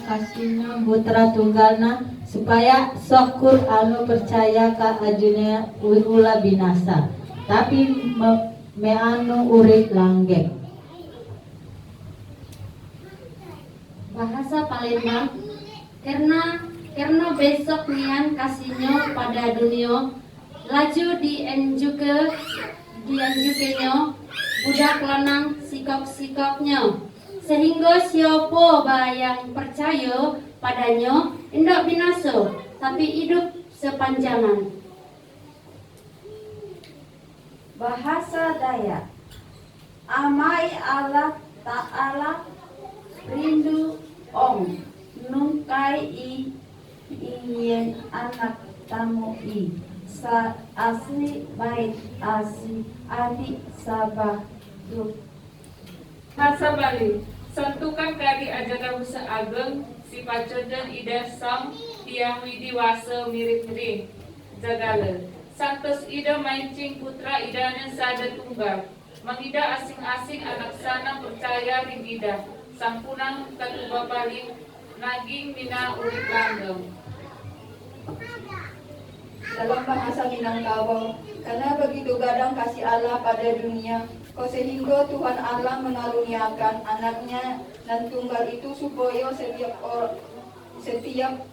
kasihna putra tunggalna supaya syukur anu percaya ka ajunya ulah binasa tapi me anu urip langgeng. Bahasa Palembang karena besok nian kasihnya pada dunia laju dianjukenya budak lanang sikok-sikoknya sehingga siapa yang percaya padanya indak binasa tapi hidup sepanjangan. Bahasa Dayak, amai Allah Ta'ala rindu ong nungkai ien anak tamu sa asli bait asli adik sabah Bahasa Bali, sentukan kari ajaga busa ageng, si pacodan ida sang tiang widiwasa mirip-mirip jagala. Santos ida mancing putra idana sada tunggal. Mangida asing-asing anak sana percaya ring ida. Sampunang katuba paling naging mina urip langgeng. Dalam bahasa Minangkabau, karena begitu gadang kasih Allah pada dunia, sehingga Tuhan Allah mengaruniakan anaknya dan tunggal itu supaya setiap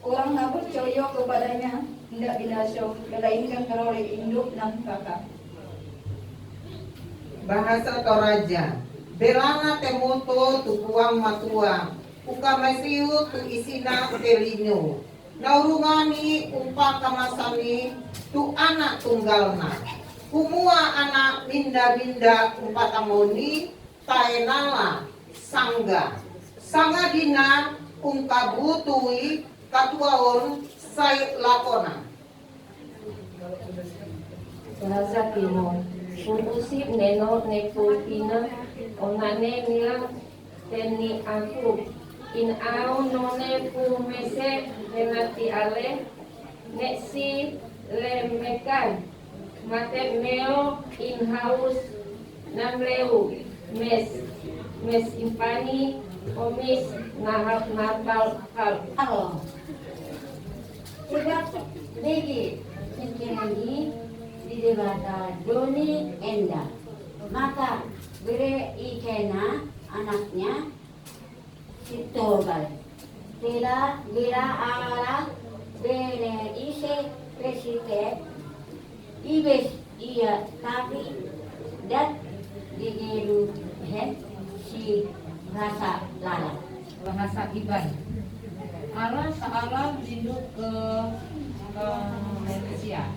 orang yang percaya kepadanya tidak binasa, melainkan beroleh induk dan kakak. Bahasa Toraja, belana temoto tu puang matua, uka mesiu tu isina telinyo. Naurungani umpa kamasani tu anak tunggalna. Kumua anak binda-binda umpatamoni taenala sangga. Sanga dina ungkabutui katuaon sai lakona. Bahasa Timur, usip neno nepulpina onane nilang teni aku in au none pumese renati ale neksi lemekan mate meo in haus namleu mes impani omis nahap natal hal. Halo. Tidak lagi sekiranya di debata Doni Enda. Maka bere ikena anaknya Sitogal. Tila gira ala bere ise presite ibes iya tapi dat digeru si bahasa lala. Bahasa Iban. Allah searah hidup ke manusia.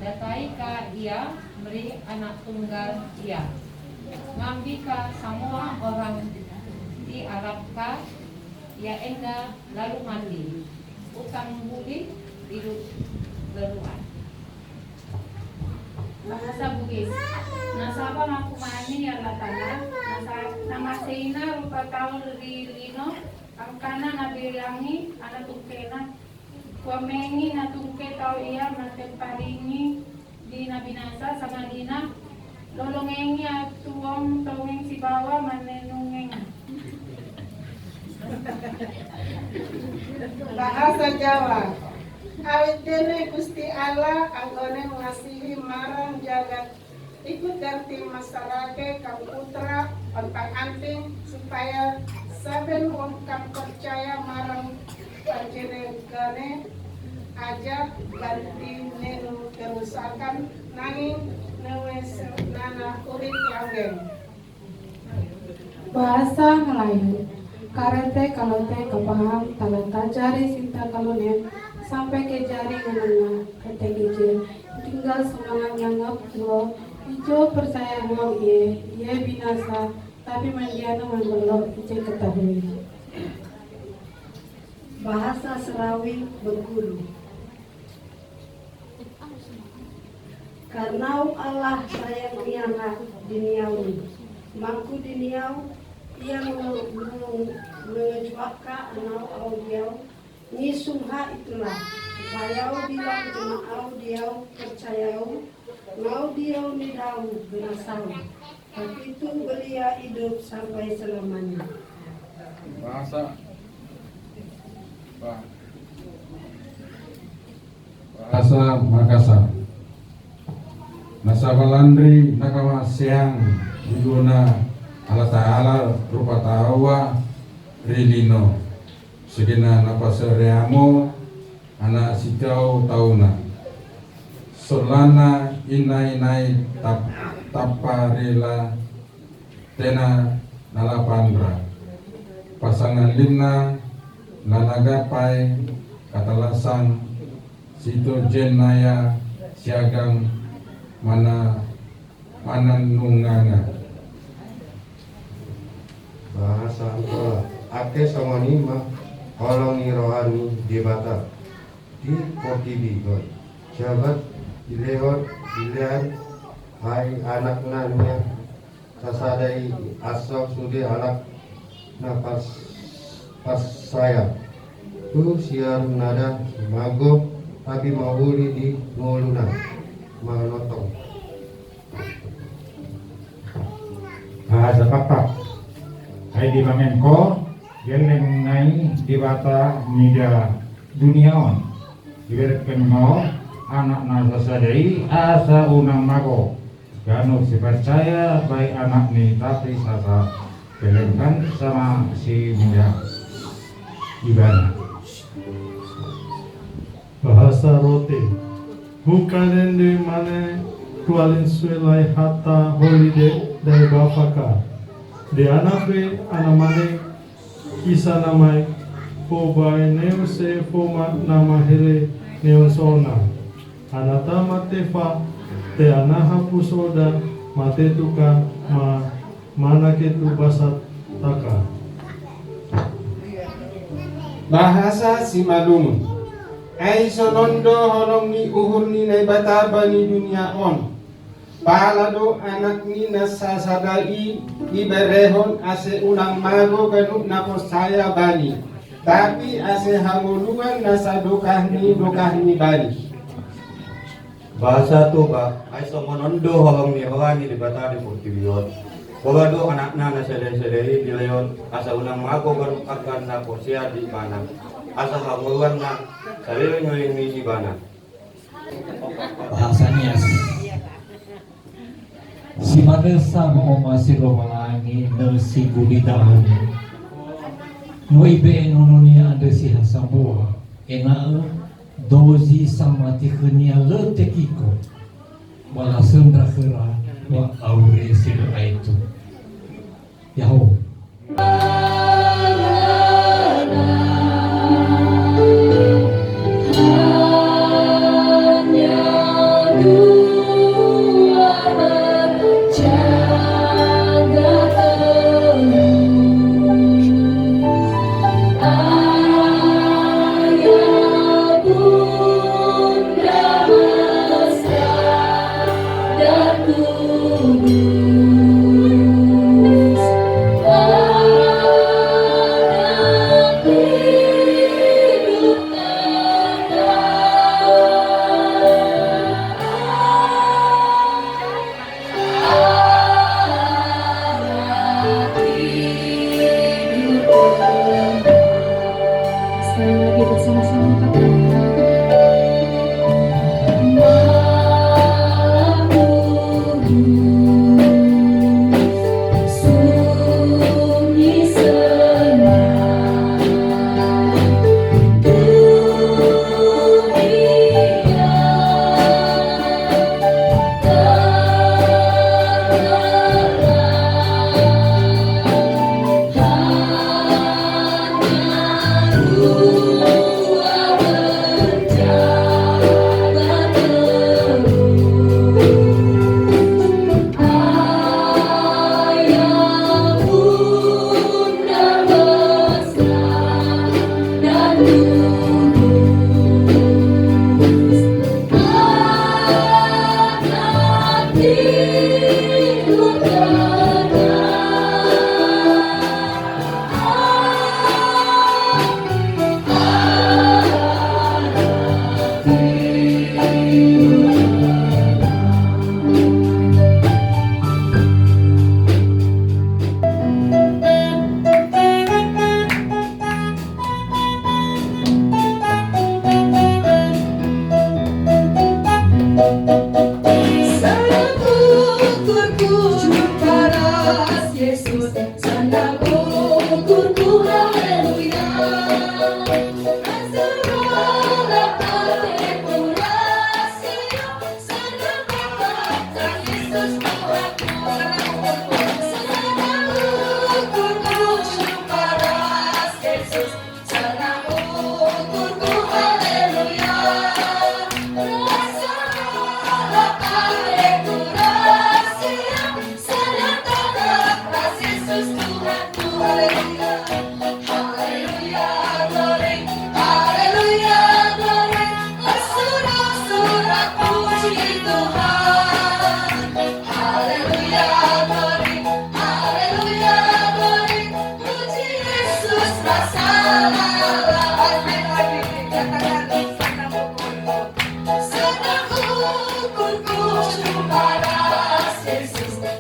Datai ka ia beri anak tunggal ia. Ngambi ka semua orang di Arab ka ia enda lalu mandi. Utang buli hidup leluan. Bahasa Bugis. Nasaba makumani ya latana. Nama seina rupa tahu lino. Ang kanan nabilangi anak tungkena. Kuamengi na tungke tau iya mateparingi di nabinasa sama dina. Lolongengi atuong tongeng si bawa manenungeng. Bahasa Jawa. Awit dene Gusti Allah anggone mengasihi marang jagat ikut ganti masyarakat kang putra pentang anting supaya saben wong kang percaya marang panjenengane aja ganti nenu kerusakan nanging newes nana urip langgeng. Bahasa Melayu. Karete kalau teh kepaham talenta jari sinta kalunen sampai ke jari ngenengah kete gijil tinggal semangat nganggap lo ijo percaya lo ye binasa tapi mandiana manggolo ijo ketahui. Bahasa Serawi Bengkulu. Karena Allah sayang iana diniawi, mangku diniau yang mengejuaka anau audiau nisungha itulah supaya bilang cuma audiau percayau mau diau nidau benasau tapi itu belia hidup sampai selamanya. Bahasa Makassar. Nasabalandri nakawa siang diguna Allah Ta'ala rupa tawa rilino segina napasereamo anak sikau tauna solana inai taparela tena nalapandra pasangan limna nanagapai katalasang situ jenaya siagang mananunganga. Bahasa Antola ake samani mah kolongi rohani di mata di kokibi goy jabat dilehot dilihat hai anak nanya sasadai asal sude anak napas pas saya tu siar nada mago tapi mahuri di ngoluna manotong bahasa papak hai di Menko geleng nai di bata media dunia on diberken mo anak nasa sadai asa unang mago gano si percaya baik anak ni tapi sasa pelengkan sama si muda ibana bahasa roti bukan ende mana tualin suelai hata holiday dari bapaka de anape anamane kisah namai pobai neuse poma nama hele neusona anata matefa te anaha pusoda mate tuka mana ketu basat taka bahasa Simalungun ai sonondo holong ni uhur ni nai bataba ni dunia on palado anak ni nasasadai iberehon ase ulang mago ganu naposaya bani tapi ase hamuluan nasadokah ni bani bahasa Toba ay somonondo holong ni hoani di batari purtibiyon Wagado anak na sedai-sedai di leon asa unang mago baru akan na porsia di mana asa hamuluan na sarili nyoling ni si bana bahasa Nias si madesa mo masih romangi no si gudidaan no ibe no ni ada si hasambua ena dozi sama tikenia letekiko wala sendra khera wa aure sir aitu yaho Saya bersyukur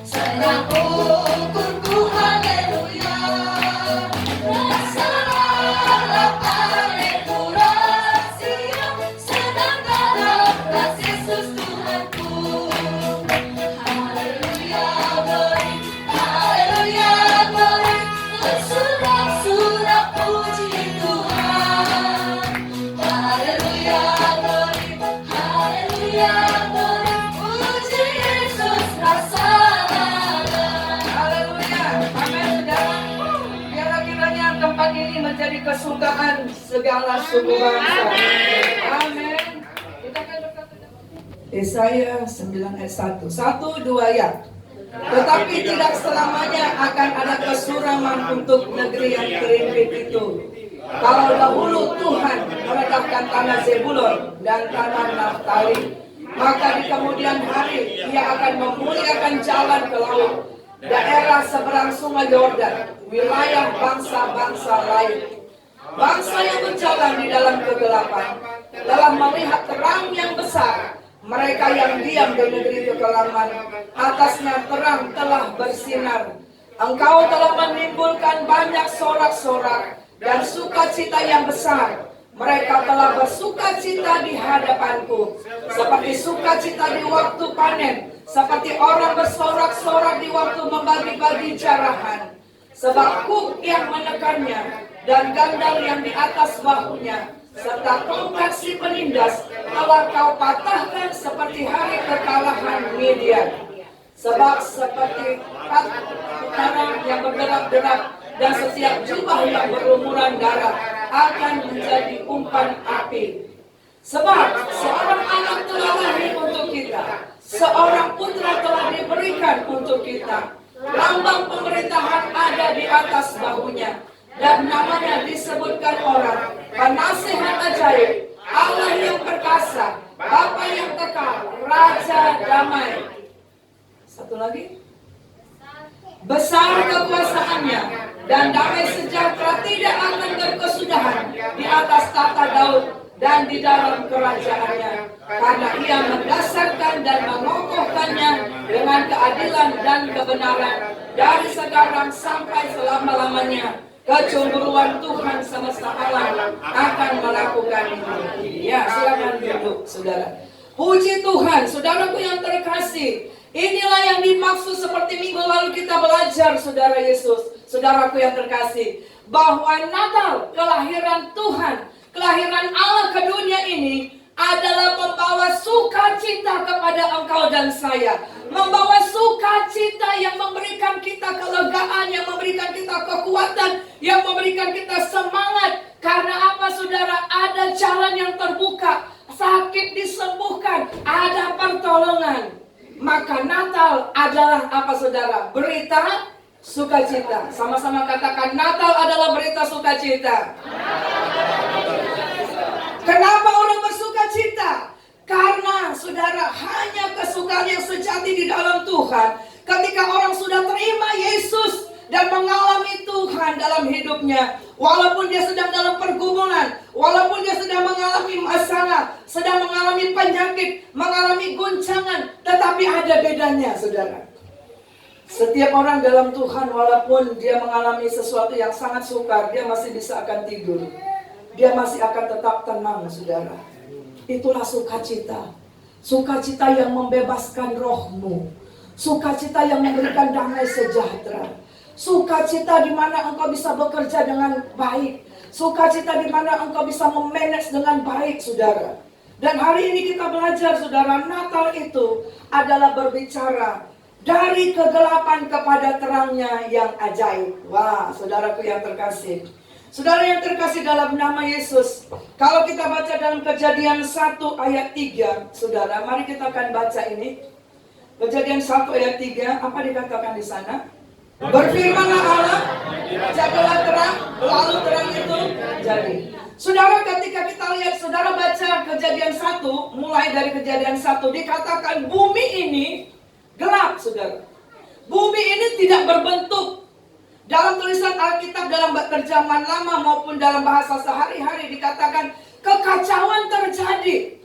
sedang ukurku, haleluya. Rasalah akurasinya, sedang dalam kasih Yesus Tuhanku. Haleluya, glory, haleluya, glory, bersorak-sorak puji Tuhan. Haleluya, glory, haleluya, glory, puji Yesus rasakan. Haleluya, amin saudara. Biarlah kiranya tempat ini menjadi kesukaan segala suku bangsa. Amin. Kita akan berkata Yesaya 9 ayat 1. 1-2 ayat. Tetapi tidak selamanya akan ada kesuraman untuk negeri yang terimpit itu. Kalau dahulu Tuhan meregapkan tanah Zebulon dan tanah Naftali, maka di kemudian hari Ia akan memuliakan jalan ke laut, daerah seberang sungai Yordan, wilayah bangsa-bangsa lain. Bangsa yang berjalan di dalam kegelapan telah melihat terang yang besar. Mereka yang diam di negeri kekelaman, atasnya terang telah bersinar. Engkau telah menimbulkan banyak sorak-sorak dan sukacita yang besar. Mereka telah bersukacita di hadapanku, seperti sukacita di waktu panen, seperti orang bersorak-sorak di waktu membagi-bagi jarahan. Sebab kuk yang menekannya dan gandal yang di atas bahunya, serta tongkat si penindas telah kau patahkan seperti hari kekalahan Midian. Sebab seperti utara yang berderak-derak dan setiap jubah yang berlumuran darah akan menjadi umpan api. Sebab seorang anak telah lahir untuk kita, seorang putra telah diberikan untuk kita. Lambang pemerintahan ada di atas bahunya, dan namanya disebutkan orang Penasihat Ajaib, Allah yang perkasa, Bapa yang kekal, Raja damai. Satu lagi, besar kekuasaannya dan damai sejahtera tidak akan berkesudahan di atas tata Daud dan di dalam kerajaannya, karena Ia mendasarkan dan mengokohkannya dengan keadilan dan kebenaran dari sekarang sampai selama-lamanya. Kecemburuan Tuhan semesta alam akan melakukan itu. Ya, silakan duduk, saudara. Puji Tuhan, saudaraku yang terkasih. Inilah yang dimaksud seperti minggu lalu kita belajar, saudara Yesus. Saudaraku yang terkasih, bahwa Natal, kelahiran Tuhan, kelahiran Allah ke dunia ini adalah membawa sukacita kepada engkau dan saya. Membawa sukacita yang memberikan kita kelegaan, yang memberikan kita kekuatan, yang memberikan kita semangat. Karena apa, saudara? Ada jalan yang terbuka, sakit disembuhkan, ada pertolongan. Maka Natal adalah apa, saudara? Berita sukacita. Sama-sama katakan, Natal adalah berita sukacita. Kenapa orang bersukacita? Karena, saudara, hanya kesukaan yang sejati di dalam Tuhan. Ketika orang sudah terima Yesus dan mengalami Tuhan dalam hidupnya, walaupun dia sedang dalam pergumulan, walaupun dia sedang mengalami masalah, sedang mengalami penyakit, mengalami guncangan, tetapi ada bedanya, saudara. Setiap orang dalam Tuhan, walaupun dia mengalami sesuatu yang sangat sukar, dia masih bisa akan tidur. Dia masih akan tetap tenang, saudara. Itulah sukacita. Sukacita yang membebaskan rohmu. Sukacita yang memberikan damai sejahtera. Sukacita di mana engkau bisa bekerja dengan baik. Sukacita di mana engkau bisa memanage dengan baik, saudara. Dan hari ini kita belajar, saudara, Natal itu adalah berbicara dari kegelapan kepada terangnya yang ajaib. Wah, saudaraku yang terkasih. Saudara yang terkasih dalam nama Yesus, kalau kita baca dalam Kejadian 1 ayat 3, saudara, mari kita akan baca ini. Kejadian 1 ayat 3, apa dikatakan di sana? Berfirmanlah Allah, jadilah terang, lalu terang itu jadi. Saudara, ketika kita lihat, saudara baca Kejadian 1, mulai dari Kejadian 1, dikatakan bumi ini gelap, saudara. Bumi ini tidak berbentuk. Dalam tulisan Alkitab, dalam terjemahan lama maupun dalam bahasa sehari-hari dikatakan kekacauan terjadi.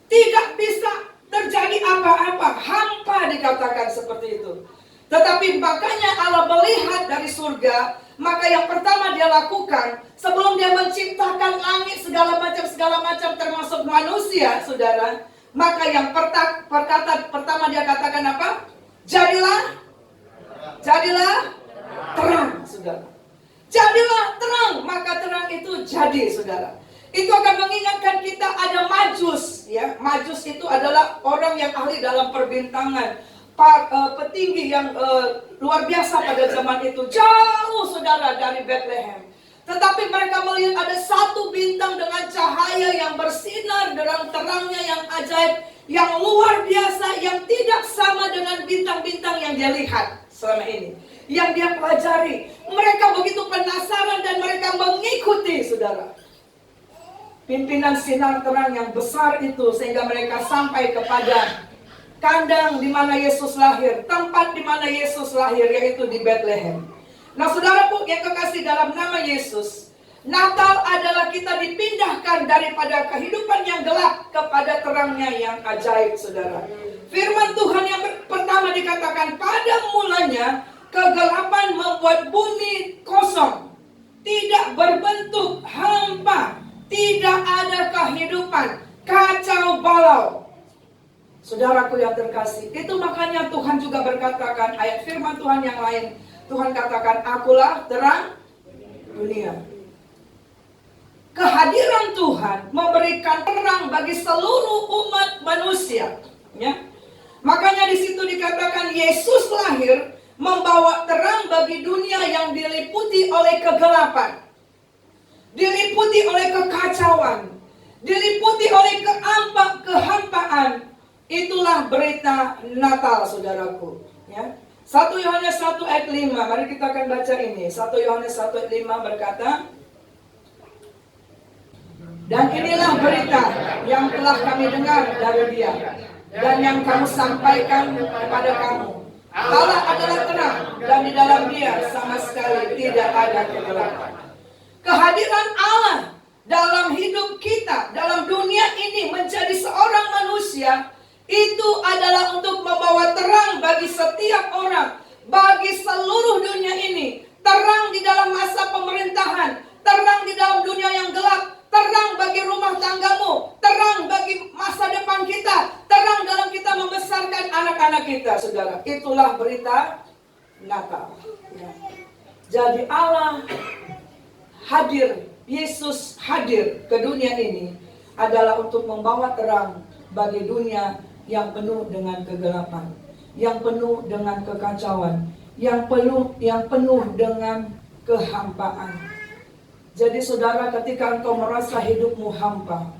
Tidak bisa terjadi apa-apa, hampa dikatakan seperti itu. Tetapi makanya Allah melihat dari surga, maka yang pertama dia lakukan sebelum dia menciptakan langit segala macam termasuk manusia, saudara. Maka yang pertama dia katakan apa? Jadilah terang, saudara. Jadilah terang, maka terang itu jadi, saudara. Itu akan mengingatkan kita ada Majus, ya. Majus itu adalah orang yang ahli dalam perbintangan, petinggi yang luar biasa pada zaman itu, jauh, saudara, dari Bethlehem. Tetapi mereka melihat ada satu bintang dengan cahaya yang bersinar dengan terangnya yang ajaib, yang luar biasa, yang tidak sama dengan bintang-bintang yang dia lihat selama ini, yang dia pelajari. Mereka begitu penasaran dan mereka mengikuti, saudara, pimpinan sinar terang yang besar itu, sehingga mereka sampai kepada kandang di mana Yesus lahir, tempat di mana Yesus lahir, yaitu di Bethlehem. Nah, saudaraku yang kekasih dalam nama Yesus, Natal adalah kita dipindahkan daripada kehidupan yang gelap kepada terangnya yang ajaib, saudara. Firman Tuhan yang pertama dikatakan, pada mulanya kegelapan membuat bumi kosong, tidak berbentuk, hampa, tidak ada kehidupan, kacau balau. Saudaraku yang terkasih, itu makanya Tuhan juga berkatakan, ayat firman Tuhan yang lain, Tuhan katakan, akulah terang dunia. Kehadiran Tuhan memberikan terang bagi seluruh umat manusia, ya. Makanya di situ dikatakan Yesus lahir membawa terang bagi dunia yang diliputi oleh kegelapan, diliputi oleh kekacauan, diliputi oleh kehampaan. Itulah berita Natal, saudaraku, ya. 1 Yohanes 1 ayat 5, mari kita akan baca ini. 1 Yohanes 1 ayat 5 berkata, dan inilah berita yang telah kami dengar dari Dia, dan yang kamu sampaikan kepada kamu. Allah adalah terang, dan di dalam Dia sama sekali tidak ada kegelapan. Kehadiran Allah dalam hidup kita, dalam dunia ini menjadi seorang manusia, itu adalah untuk membawa terang bagi setiap orang, bagi seluruh dunia ini. Terang di dalam masa pemerintahan, terang di dalam dunia yang gelap, terang bagi rumah tanggamu, terang bagi masa depan kita, terang dalam kita membesarkan anak-anak kita, saudara. Itulah berita Natal, ya. Jadi Allah hadir, Yesus hadir ke dunia ini adalah untuk membawa terang bagi dunia yang penuh dengan kegelapan, yang penuh dengan kekacauan, yang penuh dengan kehampaan. Jadi saudara, ketika engkau merasa hidupmu hampa,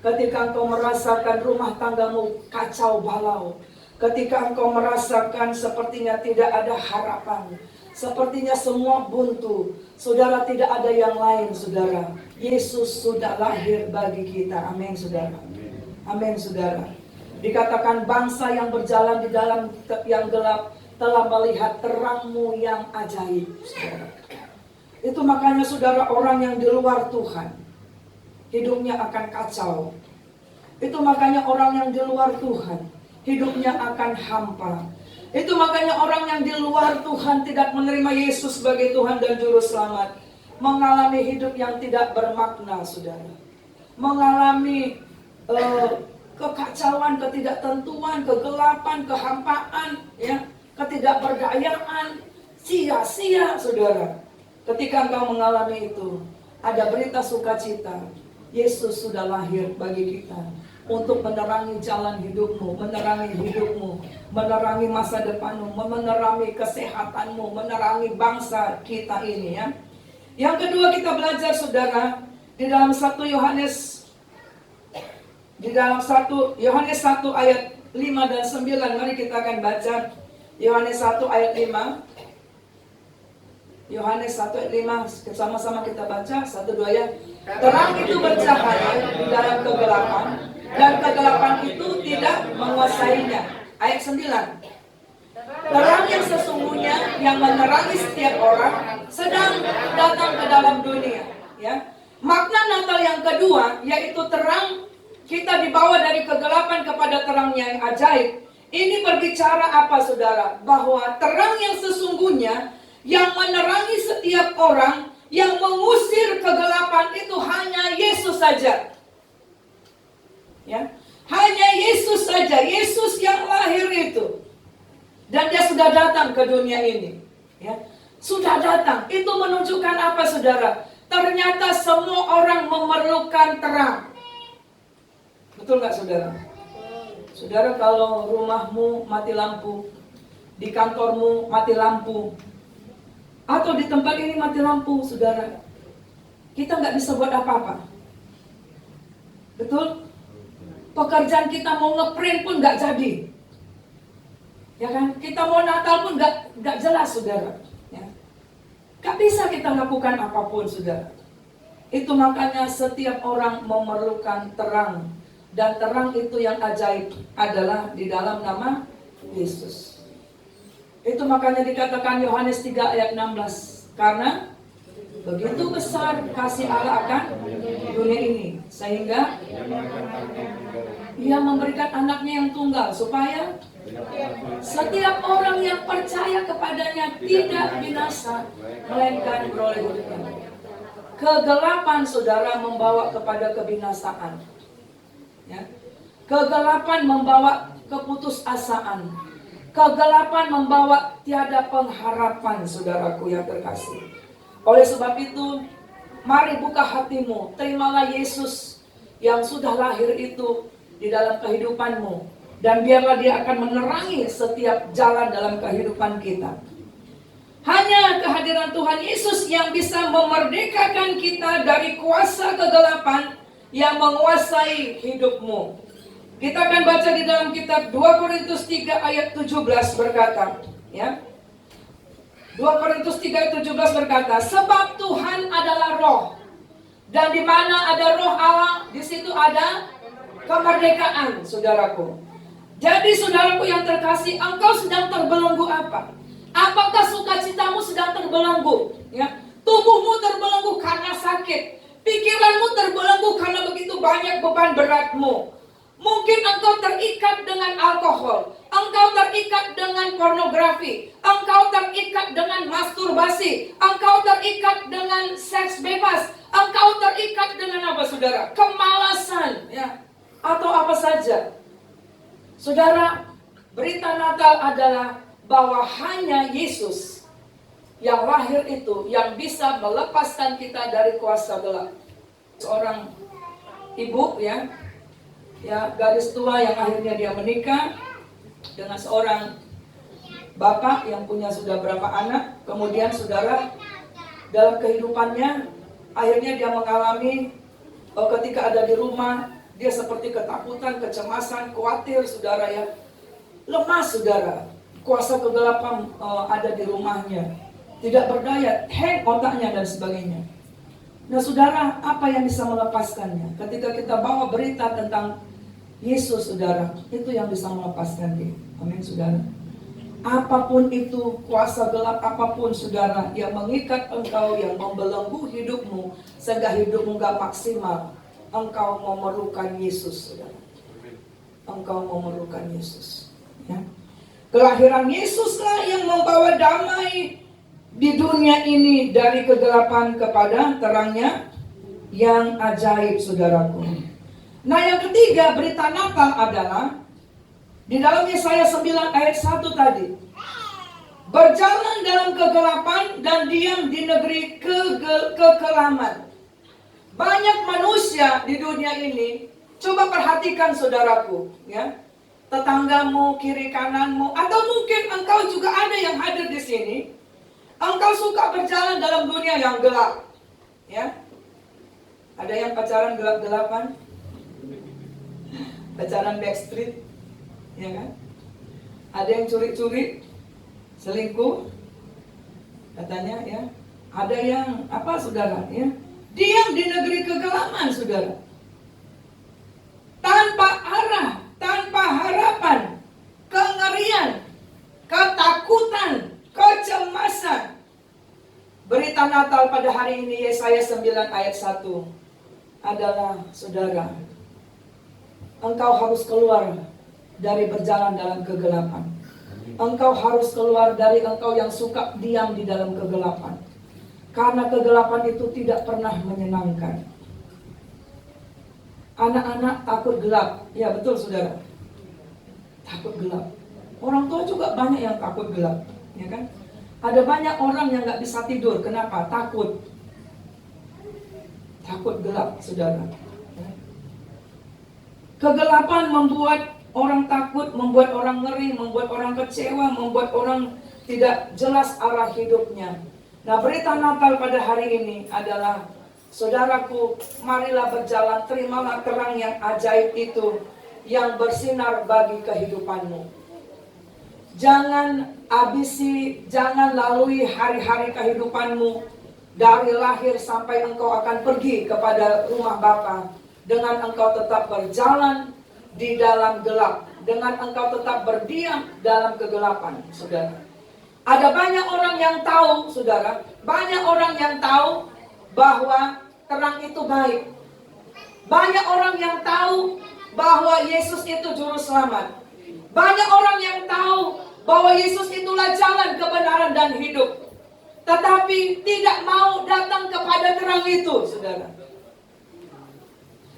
ketika engkau merasakan rumah tanggamu kacau balau, ketika engkau merasakan sepertinya tidak ada harapan, sepertinya semua buntu, saudara, tidak ada yang lain, saudara. Yesus sudah lahir bagi kita. Amin, saudara. Amin, saudara. Dikatakan bangsa yang berjalan di dalam yang gelap telah melihat terangmu yang ajaib, saudara. Itu makanya saudara, orang yang di luar Tuhan hidupnya akan kacau. Itu makanya orang yang di luar Tuhan hidupnya akan hampa. Itu makanya orang yang di luar Tuhan tidak menerima Yesus sebagai Tuhan dan Juru Selamat mengalami hidup yang tidak bermakna, saudara. Mengalami kekacauan, ketidaktentuan, kegelapan, kehampaan, ya, ketidakberdayaan, sia-sia, saudara. Ketika engkau mengalami itu, ada berita sukacita. Yesus sudah lahir bagi kita untuk menerangi jalan hidupmu, menerangi masa depanmu, menerangi kesehatanmu, menerangi bangsa kita ini, ya. Yang kedua kita belajar, saudara, di dalam 1 Yohanes 1 ayat 5 dan 9, mari kita akan baca Yohanes 1 ayat 5. Yohanes 1 ayat 5, sama-sama kita baca, 1, 2 ya. Terang itu bercahaya di dalam kegelapan, dan kegelapan itu tidak menguasainya. Ayat 9. Terang yang sesungguhnya yang menerangi setiap orang sedang datang ke dalam dunia, ya. Makna Natal yang kedua yaitu terang kita dibawa dari kegelapan kepada terangnya yang ajaib. Ini berbicara apa saudara? Bahwa terang yang sesungguhnya yang menerangi setiap orang, yang mengusir kegelapan itu hanya Yesus saja. Ya, hanya Yesus saja, Yesus yang lahir itu. Dan dia sudah datang ke dunia ini. Ya, sudah datang. Itu menunjukkan apa saudara? Ternyata semua orang memerlukan terang. Betul nggak saudara? Saudara, kalau rumahmu mati lampu, di kantormu mati lampu, atau di tempat ini mati lampu, saudara, kita nggak bisa buat apa-apa. Betul? Pekerjaan kita mau ngeprint pun nggak jadi. Ya kan? Kita mau Natal pun nggak jelas, saudara. Ya. Gak bisa kita lakukan apapun, saudara. Itu makanya setiap orang memerlukan terang. Dan terang itu yang ajaib adalah di dalam nama Yesus. Itu makanya dikatakan Yohanes 3 ayat 16. Karena begitu besar kasih Allah akan dunia ini, sehingga Ia memberikan anaknya yang tunggal, supaya setiap orang yang percaya kepadanya tidak binasa, melainkan beroleh hidup yang kekal. Kegelapan, saudara, membawa kepada kebinasaan. Ya. Kegelapan membawa keputusasaan. Kegelapan membawa tiada pengharapan, saudaraku yang terkasih. Oleh sebab itu, mari buka hatimu, terimalah Yesus yang sudah lahir itu di dalam kehidupanmu. Dan biarlah dia akan menerangi setiap jalan dalam kehidupan kita. Hanya kehadiran Tuhan Yesus yang bisa memerdekakan kita dari kuasa kegelapan yang menguasai hidupmu. Kita akan baca di dalam kitab 2 Korintus 3 ayat 17 berkata, ya. 2 Korintus 3 ayat 17 berkata, sebab Tuhan adalah roh, dan di mana ada roh Allah, di situ ada kemerdekaan, saudaraku. Jadi saudaraku yang terkasih, engkau sedang terbelenggu apa? Apakah sukacitamu sedang terbelenggu? Ya, tubuhmu terbelenggu karena sakit. Pikiranmu terbelenggu karena begitu banyak beban beratmu. Mungkin engkau terikat dengan alkohol, engkau terikat dengan pornografi, engkau terikat dengan masturbasi, engkau terikat dengan seks bebas, engkau terikat dengan apa, saudara? Kemalasan, ya, atau apa saja. Saudara, berita Natal adalah bahwa hanya Yesus yang lahir itu yang bisa melepaskan kita dari kuasa gelap. Seorang ibu, ya gadis tua yang akhirnya dia menikah dengan seorang bapak yang punya sudah berapa anak. Kemudian saudara, dalam kehidupannya akhirnya dia mengalami ketika ada di rumah, dia seperti ketakutan, kecemasan, khawatir, saudara, ya, lemas, saudara. Kuasa kegelapan ada di rumahnya, tidak berdaya, hang otaknya dan sebagainya. Nah saudara, apa yang bisa melepaskannya? Ketika kita bawa berita tentang Yesus, saudara, itu yang bisa melepaskan dia. Amin, saudara. Apapun itu, kuasa gelap apapun, saudara, yang mengikat engkau, yang membelenggu hidupmu, sehingga hidupmu gak maksimal, engkau memerlukan Yesus, saudara. Engkau memerlukan Yesus, ya. Kelahiran Yesuslah yang membawa damai di dunia ini dari kegelapan kepada terangnya yang ajaib, saudaraku. Nah, yang ketiga berita Natal adalah di dalam Yesaya 9 ayat 1 tadi. Berjalan dalam kegelapan dan diam di negeri kekelaman. Banyak manusia di dunia ini, coba perhatikan saudaraku, ya. Tetanggamu, kiri kananmu, atau mungkin engkau juga ada yang hadir di sini. Engkau suka berjalan dalam dunia yang gelap, ya. Ada yang pacaran gelap-gelapan, pacaran backstreet, ya kan? Ada yang curi-curi, selingkuh, katanya, ya. Ada yang apa, saudara, ya? Diam di negeri kegelapan, saudara. Tanpa arah, tanpa harapan, kengerian, ketakutan, kecemasan. Berita Natal pada hari ini Yesaya 9 ayat 1 adalah, saudara, engkau harus keluar dari berjalan dalam kegelapan. Engkau harus keluar dari engkau yang suka diam di dalam kegelapan. Karena kegelapan itu tidak pernah menyenangkan. Anak-anak takut gelap. Ya betul saudara. Takut gelap. Orang tua juga banyak yang takut gelap. Ya kan? Ada banyak orang yang gak bisa tidur. Kenapa? Takut. Takut gelap saudara. Kegelapan membuat orang takut, membuat orang ngeri, membuat orang kecewa, membuat orang tidak jelas arah hidupnya. Nah, berita Natal pada hari ini adalah, saudaraku, marilah berjalan, terimalah terang yang ajaib itu yang bersinar bagi kehidupanmu. Jangan habisi, jangan lalui hari-hari kehidupanmu dari lahir sampai engkau akan pergi kepada rumah Bapa dengan engkau tetap berjalan di dalam gelap, dengan engkau tetap berdiam dalam kegelapan, saudara. Ada banyak orang yang tahu, saudara, banyak orang yang tahu bahwa terang itu baik. Banyak orang yang tahu bahwa Yesus itu juru selamat. Banyak orang yang tahu bahwa Yesus itulah jalan, kebenaran, dan hidup. Tetapi tidak mau datang kepada terang itu, saudara.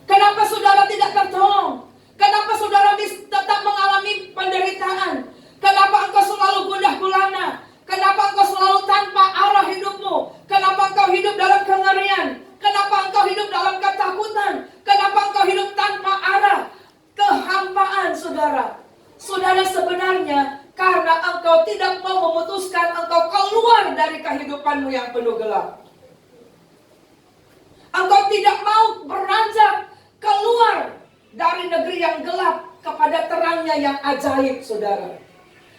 Kenapa saudara tidak tertolong? Kenapa saudara tetap mengalami penderitaan? Kenapa engkau selalu gundah gulana? Kenapa engkau selalu tanpa arah hidupmu? Kenapa engkau hidup dalam kengerian? Kenapa engkau hidup dalam ketakutan? Kenapa engkau hidup tanpa arah? Kehampaan, saudara. Saudara, sebenarnya karena engkau tidak mau memutuskan engkau keluar dari kehidupanmu yang penuh gelap. Engkau tidak mau beranjak keluar dari negeri yang gelap kepada terangnya yang ajaib, saudara.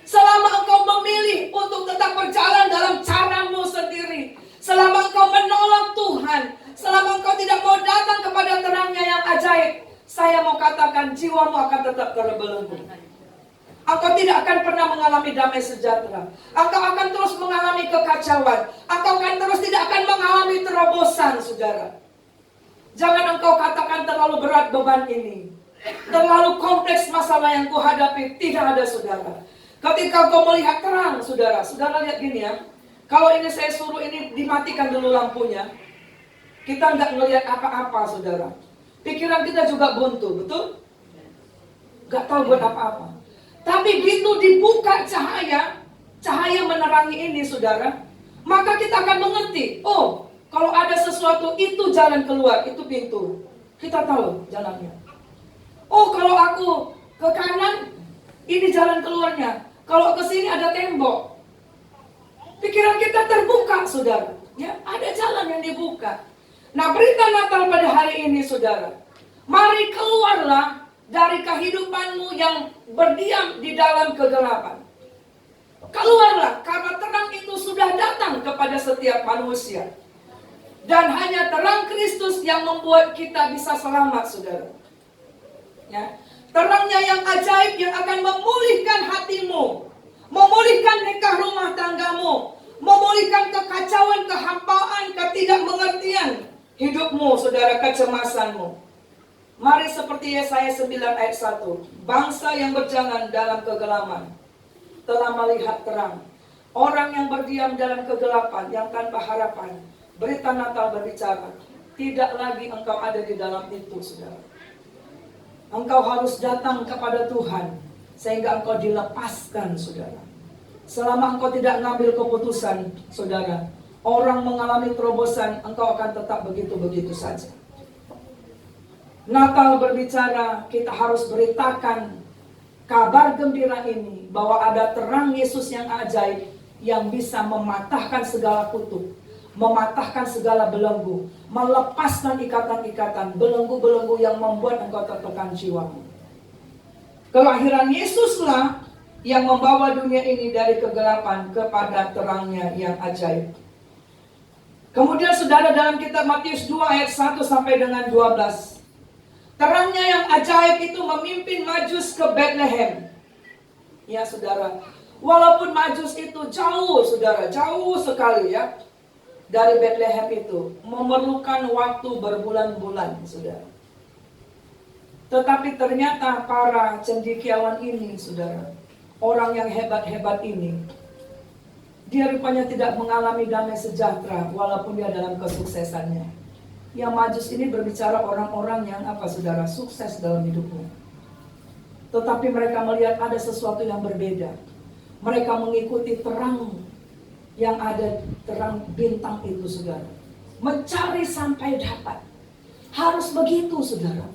Selama engkau memilih untuk tetap berjalan dalam caramu sendiri, selama engkau menolak Tuhan, selama engkau tidak mau datang kepada terangnya yang ajaib, saya mau katakan jiwamu akan tetap terbelenggu. Engkau tidak akan pernah mengalami damai sejahtera. Engkau akan terus mengalami kekacauan. Engkau akan terus tidak akan mengalami terobosan, saudara. Jangan engkau katakan terlalu berat beban ini, terlalu kompleks masalah yang kuhadapi. Tidak ada, saudara. Ketika kau melihat terang, saudara, saudara lihat gini ya. Kalau ini saya suruh ini dimatikan dulu lampunya, kita nggak ngelihat apa-apa, saudara. Pikiran kita juga buntu, betul? Nggak tahu buat apa-apa. Tapi gitu dibuka cahaya, cahaya menerangi ini, saudara, maka kita akan mengerti. Oh, kalau ada sesuatu itu jalan keluar, itu pintu. Kita tahu jalannya. Oh, kalau aku ke kanan, ini jalan keluarnya. Kalau ke sini ada tembok. Pikiran kita terbuka, saudara. Ya, ada jalan yang dibuka. Nah, berita Natal pada hari ini, saudara. Mari keluarlah dari kehidupanmu yang berdiam di dalam kegelapan. Keluarlah, karena terang itu sudah datang kepada setiap manusia. Dan hanya terang Kristus yang membuat kita bisa selamat, saudara. Ya. Terangnya yang ajaib yang akan memulihkan hatimu, memulihkan nikah rumah tanggamu, memulihkan kekacauan, kehampaan, ketidakmengertian hidupmu, saudara, kecemasanmu. Mari seperti Yesaya 9 ayat 1. Bangsa yang berjalan dalam kegelapan telah melihat terang. Orang yang berdiam dalam kegelapan, yang tanpa harapan. Berita Natal berbicara, tidak lagi engkau ada di dalam itu, saudara. Engkau harus datang kepada Tuhan, sehingga engkau dilepaskan, saudara. Selama engkau tidak mengambil keputusan, saudara, orang mengalami terobosan, engkau akan tetap begitu-begitu saja. Natal berbicara, kita harus beritakan kabar gembira ini, bahwa ada terang Yesus yang ajaib, yang bisa mematahkan segala kutub, mematahkan segala belenggu, melepaskan ikatan-ikatan, belenggu-belenggu yang membuat engkau tertekan jiwamu. Kelahiran Yesuslah yang membawa dunia ini dari kegelapan kepada terangnya yang ajaib. Kemudian saudara, dalam kitab Matius 2 ayat 1 sampai dengan 12. Terangnya yang ajaib itu memimpin Majus ke Bethlehem. Ya saudara, walaupun Majus itu jauh, saudara, jauh sekali ya. Dari Bethlehem itu memerlukan waktu berbulan-bulan, saudara. Tetapi ternyata para cendekiawan ini, saudara, orang yang hebat-hebat ini, dia rupanya tidak mengalami damai sejahtera walaupun dia dalam kesuksesannya. Yang Majus ini berbicara orang-orang yang apa, saudara, sukses dalam hidupnya. Tetapi mereka melihat ada sesuatu yang berbeda. Mereka mengikuti terang yang ada, terang bintang itu, saudara. Mencari sampai dapat. Harus begitu, saudara.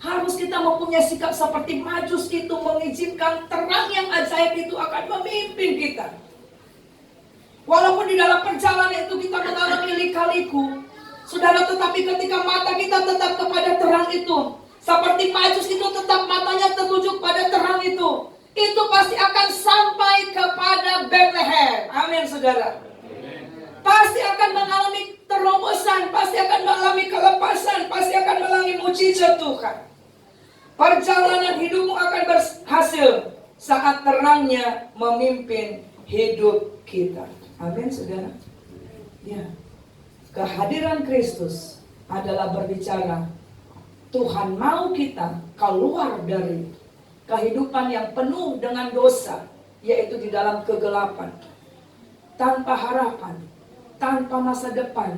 Harus kita mempunyai sikap seperti Majus itu, mengizinkan terang yang ajaib itu akan memimpin kita. Walaupun di dalam perjalanan itu kita mengalami lika-liku, saudara, tetapi ketika mata kita tetap kepada terang itu, seperti Majus itu tetap matanya tertuju pada terang itu pasti akan sampai kepada Bethlehem. Amin, saudara. Pasti akan mengalami terobosan, pasti akan mengalami kelepasan, pasti akan mengalami mujizat Tuhan. Perjalanan hidupmu akan berhasil saat terangnya memimpin hidup kita. Amin, saudara. Ya. Kehadiran Kristus adalah berbicara Tuhan mau kita keluar dari kehidupan yang penuh dengan dosa, yaitu di dalam kegelapan, tanpa harapan, tanpa masa depan,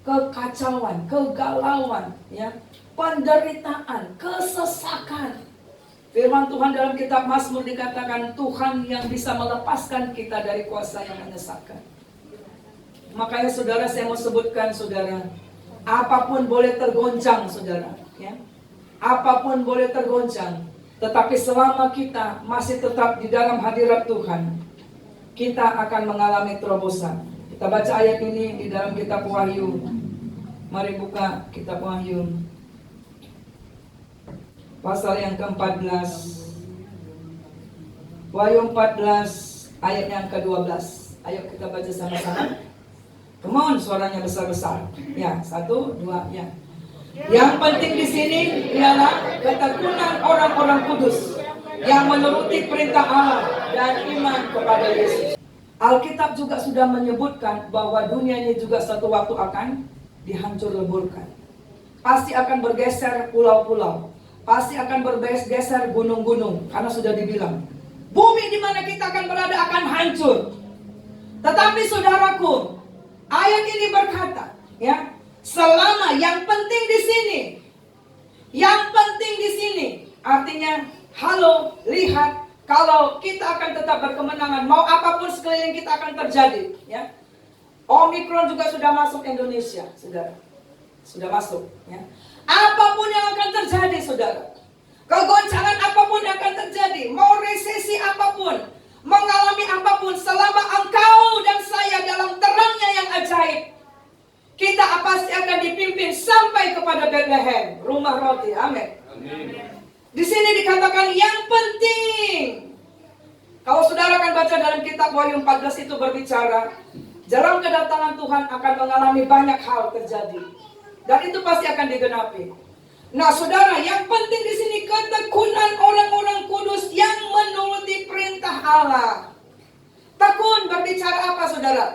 kekacauan, kegalauan, ya, penderitaan, kesesakan. Firman Tuhan dalam kitab Mazmur dikatakan Tuhan yang bisa melepaskan kita dari kuasa yang menyesatkan. Makanya saudara, saya mau sebutkan, saudara, apapun boleh tergoncang, saudara, ya. Apapun boleh tergoncang, tetapi selama kita masih tetap di dalam hadirat Tuhan, kita akan mengalami terobosan. Kita baca ayat ini di dalam kitab Wahyu. Mari buka kitab Wahyu pasal yang ke-14. Wahyu 14 ayat yang ke-12. Ayo kita baca sama-sama. Come on, suaranya besar-besar. Ya, 1, 2, ya. Yang penting di sini ialah ketekunan orang-orang kudus yang menuruti perintah Allah dan iman kepada Yesus. Alkitab juga sudah menyebutkan bahwa dunia ini juga suatu waktu akan dihancur leburkan. Pasti akan bergeser pulau-pulau. Pasti akan bergeser gunung-gunung. Karena sudah dibilang, bumi di mana kita akan berada akan hancur. Tetapi saudaraku, ayat ini berkata, ya, selama yang penting di sini, artinya, halo, lihat, kalau kita akan tetap berkemenangan, mau apapun sekeliling kita akan terjadi, ya. Omikron juga sudah masuk Indonesia, saudara, sudah masuk, ya. Apapun yang akan terjadi, saudara, kegoncangan apapun yang akan terjadi, mau resesi apapun, mengalami apapun, selama engkau dan saya dalam terangnya yang ajaib, kita pasti akan dipimpin sampai kepada Bethlehem, rumah roti. Amin. Di sini dikatakan yang penting. Kalau saudara akan baca dalam kitab Wahyu 14 itu berbicara, dalam kedatangan Tuhan akan mengalami banyak hal terjadi. Dan itu pasti akan digenapi. Nah, saudara, yang penting di sini ketekunan orang-orang kudus yang menuruti perintah Allah. Tekun berbicara apa, saudara?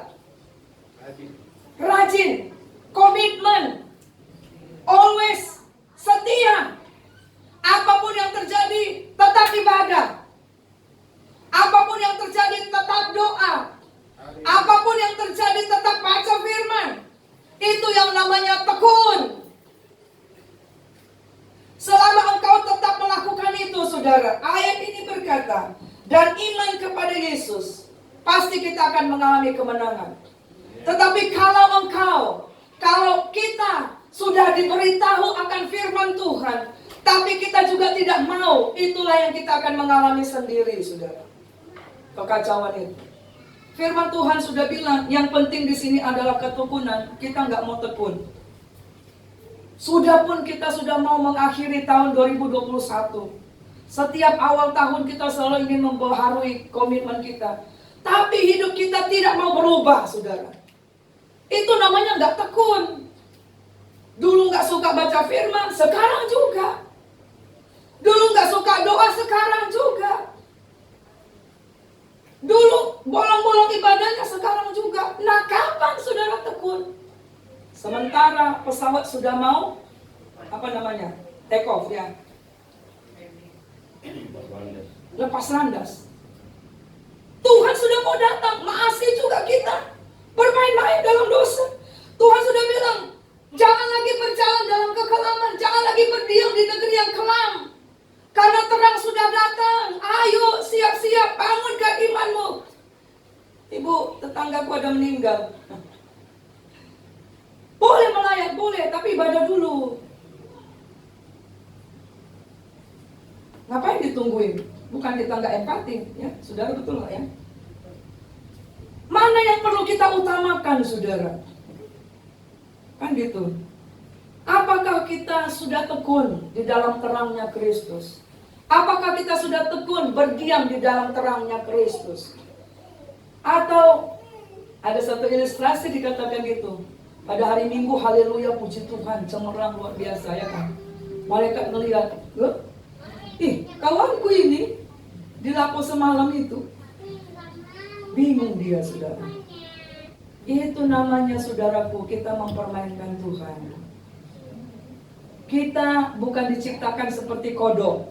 Rajin, komitmen, always, setia. Apapun yang terjadi, tetap ibadah. Apapun yang terjadi, tetap doa. Apapun yang terjadi, tetap baca firman. Itu yang namanya tekun. Selama engkau tetap melakukan itu, saudara, ayat ini berkata, dan iman kepada Yesus, pasti kita akan mengalami kemenangan. Tetapi kalau kita sudah diberitahu akan firman Tuhan, tapi kita juga tidak mau, itulah yang kita akan mengalami sendiri, saudara. Kekacauan itu. Firman Tuhan sudah bilang, yang penting di sini adalah ketekunan. Kita nggak mau tekun. Sudah pun kita sudah mau mengakhiri tahun 2021. Setiap awal tahun kita selalu ingin membaharui komitmen kita. Tapi hidup kita tidak mau berubah, saudara. Itu namanya nggak tekun. Dulu nggak suka baca firman, sekarang juga. Dulu nggak suka doa, sekarang juga. Dulu bolong-bolong ibadahnya, sekarang juga. Nah, kapan saudara tekun? Sementara pesawat sudah mau take off, ya. lepas landas. Tuhan sudah mau datang, masih juga kita bermain-main dalam dosa. Tuhan sudah bilang, jangan lagi berjalan dalam kekelaman, jangan lagi berdiam di negeri yang kelam. Karena terang sudah datang. Ayo siap-siap, bangunkan imanmu. Ibu, tetanggaku ada meninggal. Boleh melayat, boleh, tapi ibadah dulu. Ngapain ditungguin? Bukan kita nggak empati, ya, saudara, betul nggak ya? Mana yang perlu kita utamakan, saudara? Kan gitu. Apakah kita sudah tekun di dalam terangnya Kristus? Apakah kita sudah tekun berdiam di dalam terangnya Kristus? Atau ada satu ilustrasi dikatakan gitu. Pada hari Minggu, haleluya, puji Tuhan, cemerlang luar biasa, ya kan? Malaikat melihat, loh, kawanku ini dilapo semalam itu. Bingung dia, saudara. Itu namanya, saudaraku, kita mempermainkan Tuhan. Kita bukan diciptakan seperti kodok.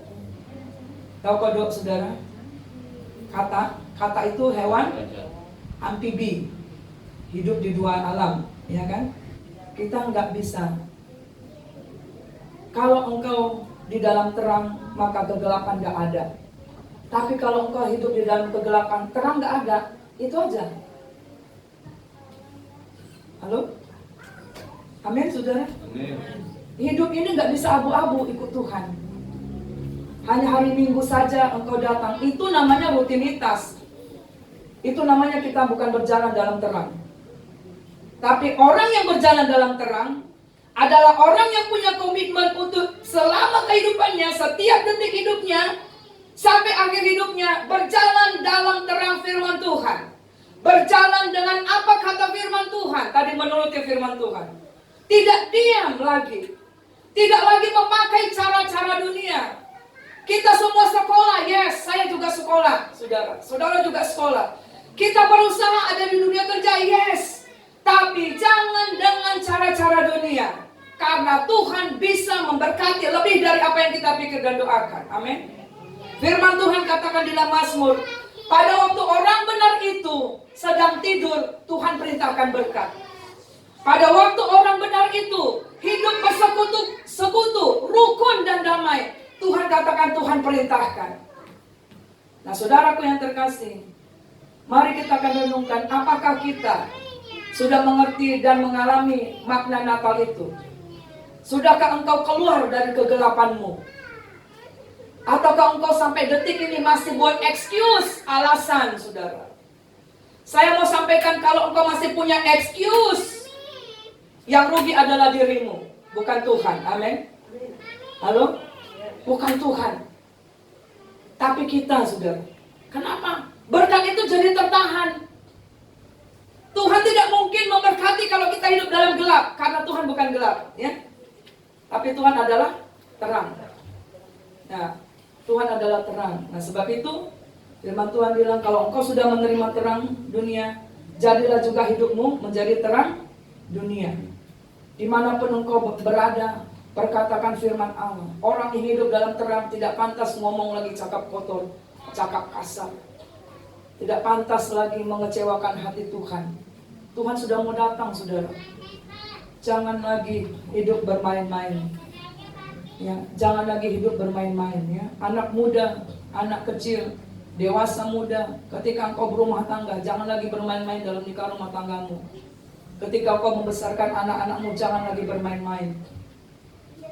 Tahu kodok, saudara? Kata itu hewan amfibi, hidup di dua alam, ya kan? Kita nggak bisa. Kalau engkau di dalam terang, maka kegelapan nggak ada. Tapi kalau engkau hidup di dalam kegelapan, terang nggak ada. Itu aja. Halo? Amin, saudara? Amin. Hidup ini nggak bisa abu-abu ikut Tuhan. Hanya hari Minggu saja engkau datang. Itu namanya rutinitas. Itu namanya kita bukan berjalan dalam terang. Tapi orang yang berjalan dalam terang adalah orang yang punya komitmen untuk selama kehidupannya, setiap detik hidupnya, sampai akhir hidupnya, berjalan dalam terang firman Tuhan. Berjalan dengan apa kata firman Tuhan. Tadi menuruti firman Tuhan. Tidak diam lagi. Tidak lagi memakai cara-cara dunia. Kita semua sekolah, yes, saya juga sekolah, saudara. Saudara juga sekolah. Kita berusaha ada di dunia kerja, yes. Tapi jangan dengan cara-cara dunia. Karena Tuhan bisa memberkati lebih dari apa yang kita pikir dan doakan. Amin. Firman Tuhan katakan di dalam Mazmur, pada waktu orang benar itu sedang tidur, Tuhan perintahkan berkat. Pada waktu orang benar itu hidup bersekutu, rukun dan damai, Tuhan katakan, Tuhan perintahkan. Nah, saudaraku yang terkasih, mari kita akan renungkan, apakah kita sudah mengerti dan mengalami makna Natal itu? Sudahkah engkau keluar dari kegelapanmu? Ataukah engkau sampai detik ini masih buat excuse, alasan, saudara? Saya mau sampaikan, kalau engkau masih punya excuse, yang rugi adalah dirimu, bukan Tuhan. Amin. Halo? Bukan Tuhan, tapi kita, saudara. Kenapa? Berkat itu jadi tertahan. Tuhan tidak mungkin memberkati kalau kita hidup dalam gelap, karena Tuhan bukan gelap, ya. Tapi Tuhan adalah terang. Nah, Tuhan adalah terang. Nah, sebab itu firman Tuhan bilang, kalau engkau sudah menerima terang dunia, jadilah juga hidupmu menjadi terang dunia. Dimanapun engkau berada, perkatakan firman Allah. Orang yang hidup dalam terang tidak pantas ngomong lagi cakap kotor, cakap kasar. Tidak pantas lagi mengecewakan hati Tuhan. Tuhan sudah mau datang, saudara. Jangan lagi hidup bermain-main. Ya, jangan lagi hidup bermain-main, ya. Anak muda, anak kecil, dewasa muda, ketika engkau berumah tangga, jangan lagi bermain-main dalam nikah rumah tanggamu. Ketika engkau membesarkan anak-anakmu, jangan lagi bermain-main.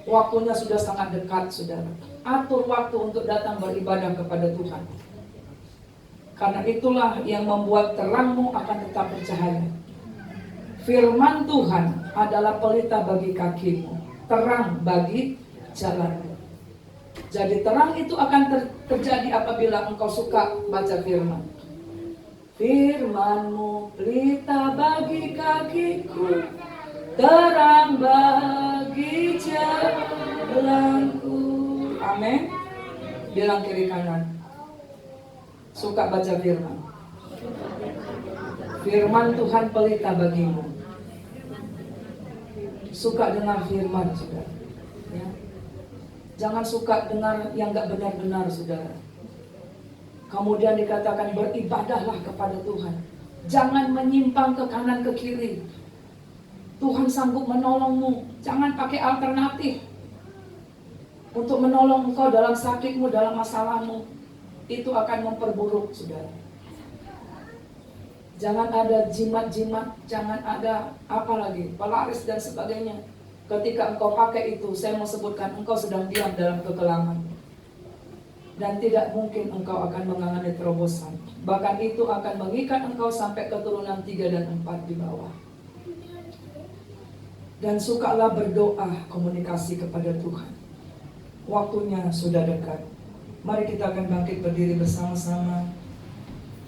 Waktunya sudah sangat dekat, saudara. Atur waktu untuk datang beribadah kepada Tuhan. Karena itulah yang membuat terangmu akan tetap bercahaya. Firman Tuhan adalah pelita bagi kakimu, terang bagi jalanmu. Jadi terang itu akan terjadi apabila engkau suka baca firman. Firman-Mu pelita bagi kakiku, terang bagi jalanku. Amin. Bilang kiri kanan. Suka baca firman. Firman Tuhan pelita bagimu. Suka dengar firman, saudara. Ya. Jangan suka dengar yang gak benar-benar, saudara. Kemudian dikatakan beribadahlah kepada Tuhan. Jangan menyimpang ke kanan ke kiri. Tuhan sanggup menolongmu. Jangan pakai alternatif untuk menolong engkau dalam sakitmu, dalam masalahmu. Itu akan memperburuk, saudara. Jangan ada jimat-jimat, jangan ada apa lagi, pelaris dan sebagainya. Ketika engkau pakai itu, saya mau sebutkan, engkau sedang diam dalam kekelaman. Dan tidak mungkin engkau akan mengalami terobosan. Bahkan itu akan mengikat engkau sampai keturunan 3 dan 4 di bawah. Dan sukalah berdoa, komunikasi kepada Tuhan. Waktunya sudah dekat. Mari kita akan bangkit berdiri bersama-sama.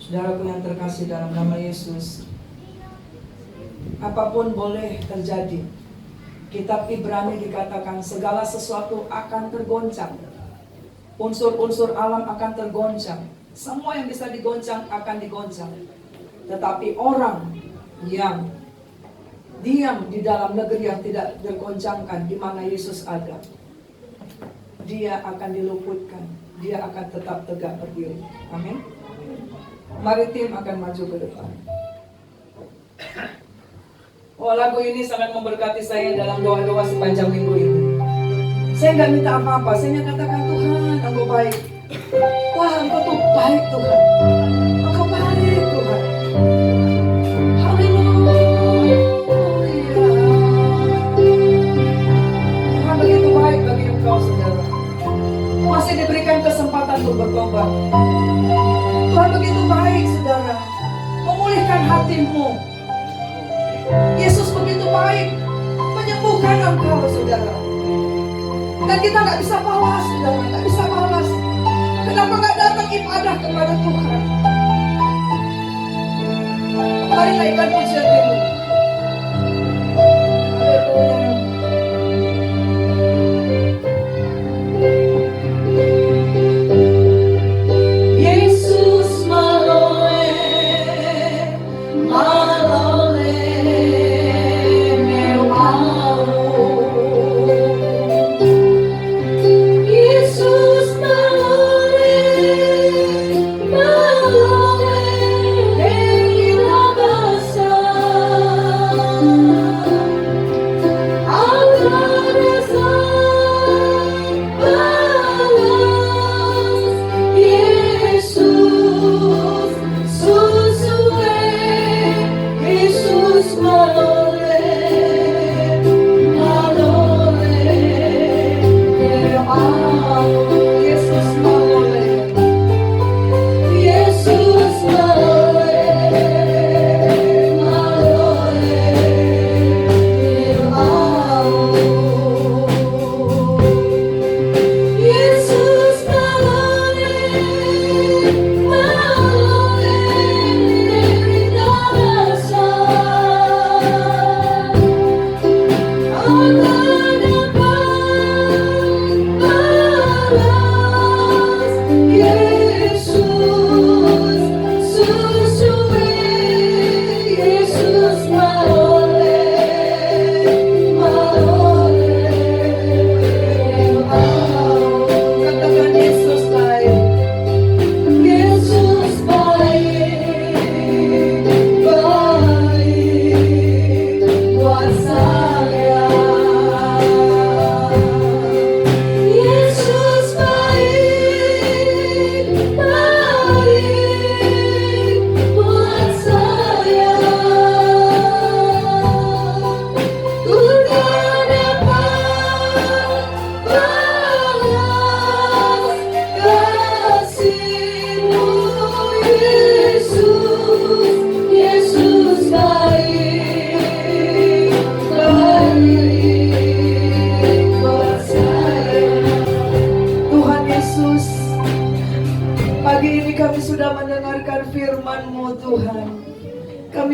Saudaraku yang terkasih dalam nama Yesus, apapun boleh terjadi. Kitab Ibrani dikatakan segala sesuatu akan tergoncang. Unsur-unsur alam akan tergoncang. Semua yang bisa digoncang akan digoncang. Tetapi orang yang diam di dalam negeri yang tidak tergoncangkan, di mana Yesus ada, dia akan diluputkan. Dia akan tetap tegak berdiri. Amin. Mari tim akan maju ke depan. Oh, lagu ini sangat memberkati saya dalam doa-doa sepanjang minggu ini. Saya nggak minta apa-apa, saya hanya katakan Tuhan, Engkau baik. Wah, Engkau tuh baik Tuhan. Engkau baik Tuhan. Haleluya. Tuhan begitu baik bagi engkau, saudara. Masih diberikan kesempatan untuk bertobat. Tuhan begitu baik, saudara, memulihkan hatimu. Yesus begitu baik menyembuhkan engkau, saudara. Dan kita nggak bisa balas, saudara, nggak bisa balas. Kenapa nggak datang ibadah kepada Tuhan? Mari naikkan pujian dulu. Haleluya.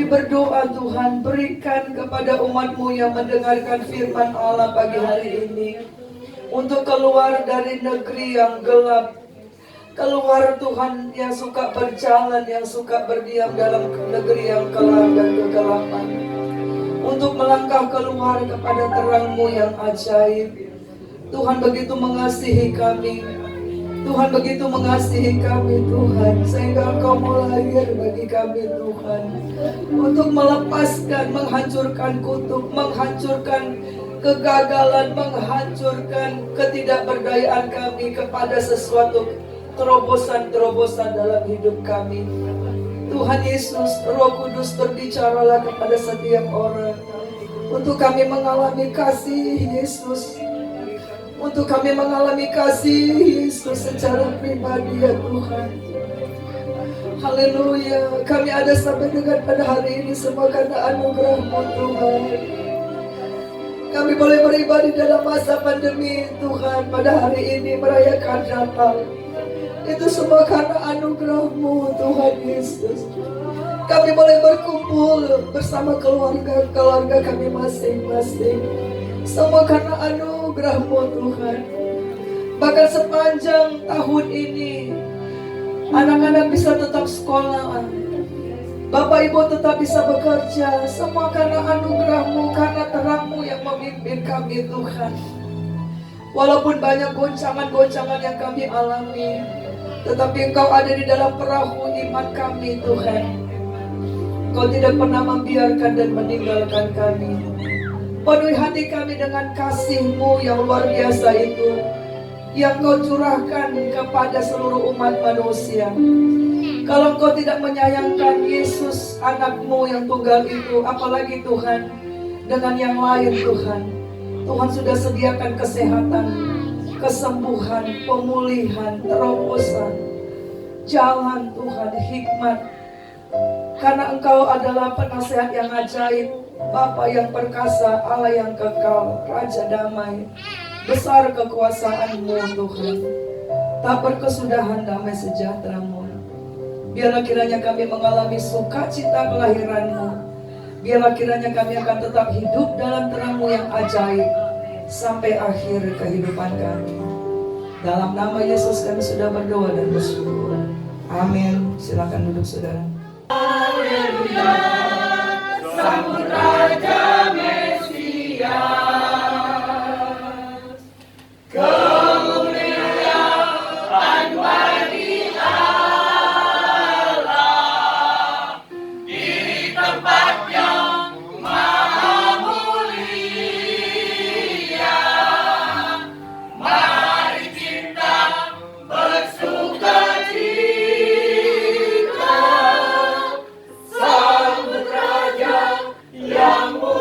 Berdoa Tuhan, berikan kepada umat-Mu yang mendengarkan firman Allah pagi hari ini untuk keluar dari negeri yang gelap, keluar Tuhan yang suka berjalan, yang suka berdiam dalam negeri yang kelam dan kegelapan, untuk melangkah keluar kepada terang-Mu yang ajaib. Tuhan begitu mengasihi kami. Tuhan begitu mengasihi kami Tuhan, sehingga Engkau mau lahir bagi kami Tuhan, untuk melepaskan, menghancurkan kutuk, menghancurkan kegagalan, menghancurkan ketidakberdayaan kami kepada sesuatu terobosan-terobosan dalam hidup kami. Tuhan Yesus, Roh Kudus, berbicaralah kepada setiap orang untuk kami mengalami kasih Yesus, untuk kami mengalami kasih Yesus secara pribadi ya Tuhan. Haleluya. Kami ada sampai dengan pada hari ini semua karena anugerah-Mu Tuhan. Kami boleh beribadah dalam masa pandemi Tuhan, pada hari ini merayakan Natal. Itu semua karena anugerah-Mu Tuhan Yesus. Kami boleh berkumpul bersama keluarga kami masing-masing. Semua karena anugerah-Mu Tuhan. Bahkan sepanjang tahun ini anak-anak bisa tetap sekolah, Bapak Ibu tetap bisa bekerja. Semua karena anugerah-Mu, karena terang-Mu yang memimpin kami Tuhan. Walaupun banyak goncangan-goncangan yang kami alami, tetapi Engkau ada di dalam perahu iman kami Tuhan. Engkau tidak pernah membiarkan dan meninggalkan kami. Penuhi hati kami dengan kasih-Mu yang luar biasa itu, yang Kau curahkan kepada seluruh umat manusia. Kalau Engkau tidak menyayangkan Yesus, anak-Mu yang tunggal itu, apalagi Tuhan dengan yang lain Tuhan. Tuhan sudah sediakan kesehatan, kesembuhan, pemulihan, terobosan, jalan Tuhan, hikmat. Karena Engkau adalah penasehat yang ajaib, Bapa yang perkasa, Allah yang kekal, Raja damai. Besar kekuasaan-Mu Tuhan, tak berkesudahan damai sejahtera-Mu. Biarlah kiranya kami mengalami sukacita kelahiran-Mu. Biarlah kiranya kami akan tetap hidup dalam terang-Mu yang ajaib sampai akhir kehidupan kami. Dalam nama Yesus kami sudah berdoa dan bersyukur. Amin. Silakan duduk saudara. Haleluya, sambut Raja Mesias. Kemuliaan bagi Allah di tempat yang maha mulia. Mari kita bersukacita, sambut Raja yang mulia.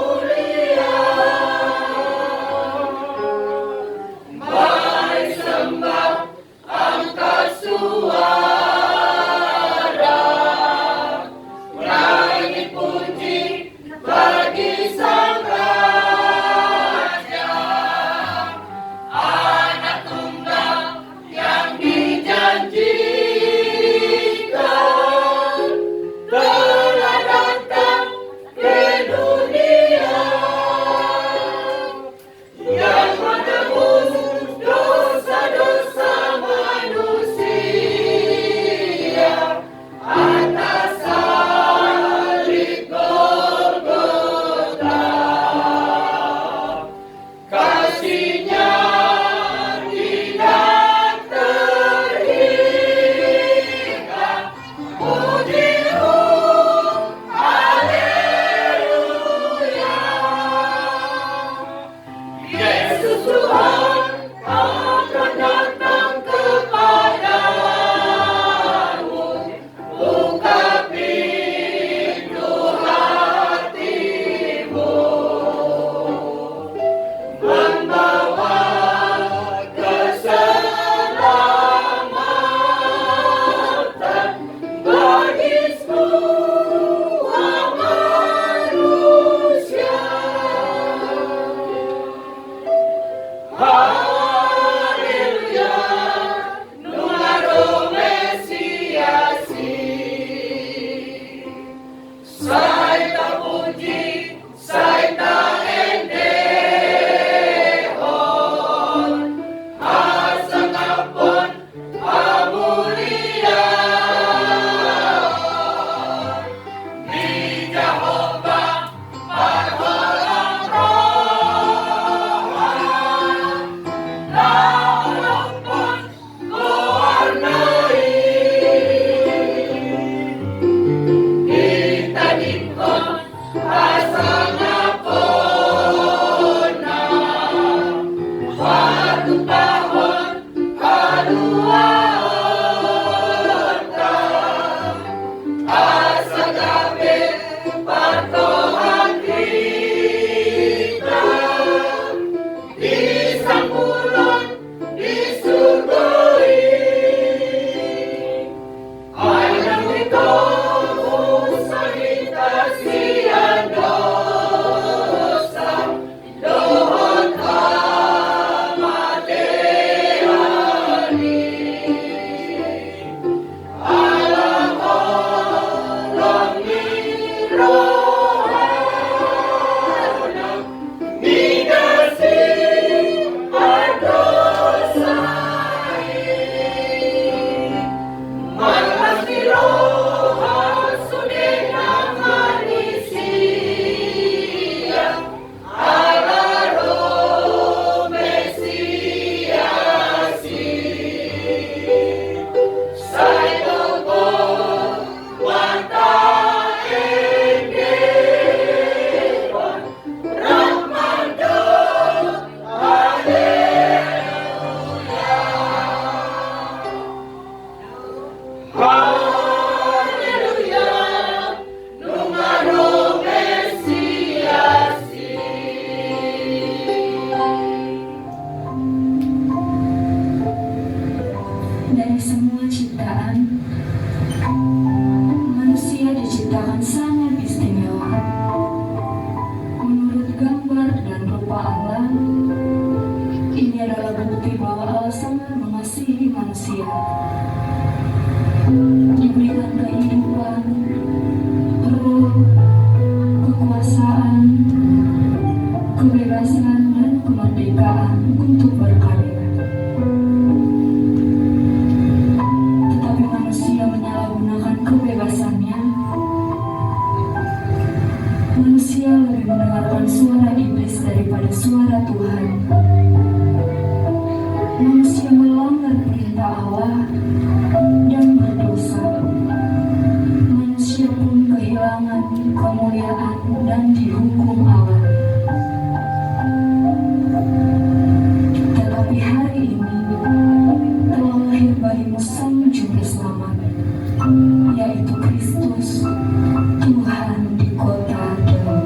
Dari semua ciptaan, manusia diciptakan sangat istimewa. Menurut gambar dan rupa Allah, ini adalah bukti bahwa Allah sangat mengasihi manusia. Diberikan kehidupan, roh, kekuasaan, kebebasan, dan kemerdekaan untuk berkarya. Kebebasannya, manusia lebih mendengarkan suara iblis daripada suara Tuhan. Manusia melanggar perintah Allah dan berdosa. Manusia pun kehilangan kemuliaan dan dihukum Allah. Tetapi hari ini telah lahir bagimu Sang Juru Selamat, yaitu Kristus, Tuhan di kota Daud.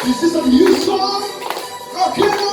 This is a new song. Okay.